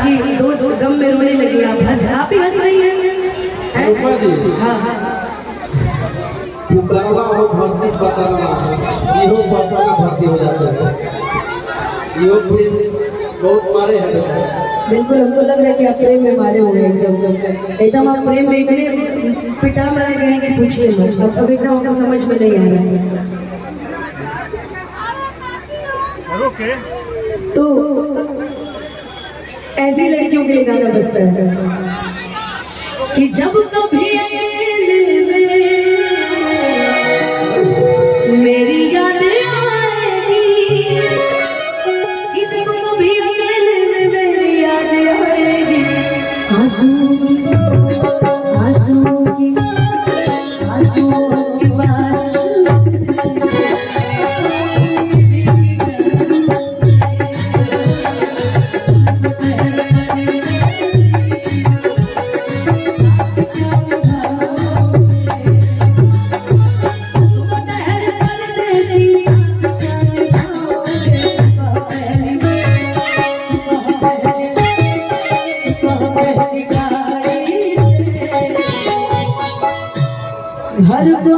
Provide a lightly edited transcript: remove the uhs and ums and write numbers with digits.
आपकी दोस्त गम में रोने लगी, आप ही हंस रही हैं? हाँ हाँ पुकारना और भक्ति बताना इहो पटना भक्ति हो जाता है। इहो बहुत मारे हैं। बिल्कुल, हमको लग रहा है कि आप प्रेम में मारे हुए हैं एकदम आप प्रेम में इतने पिटा मारे गए हैं कि पूछिए मत। अब एकदम हमको समझ में नहीं आ रहा है। तो ऐसी लड़कियों के लिए गाना बजता है कि जब कभी अकेले में मेरी यादें आएगी, कि जब कभी अकेले में मेरी यादें आएगी, आंसू की बारिश हर को